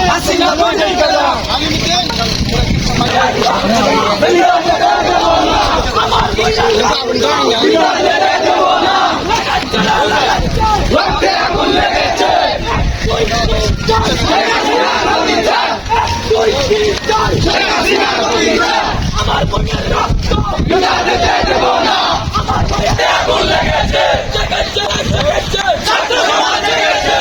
হাসিনা কই যাই গেলা আমার রক্তে আগুন লেগেছে আমার বোনের রক্ত দিতে দেব না আমার রক্তে আগুন লেগেছে ছাত্র সমাজ জেগেছে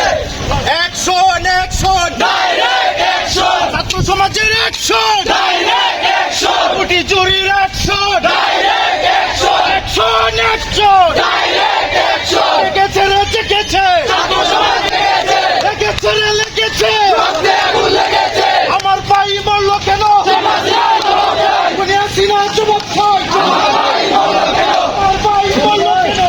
অ্যাকশন অ্যাকশন ডাইরেক্ট অ্যাকশন ছাত্র সমাজের অ্যাকশন ডাইরেক্ট অ্যাকশন কোটি চুরির action direct action action action direct action লেগেছে লেগেছে ছাত্র সমাজ লেগেছে লেগেছে লেগেছে রক্তে আগুন লেগেছে আমার ভাই মরলো কেন কোনে হাসিনা যুবক আমার ভাই মরলো কেন আমার ভাই মরলো কেন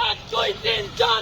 এক দুই তিন চার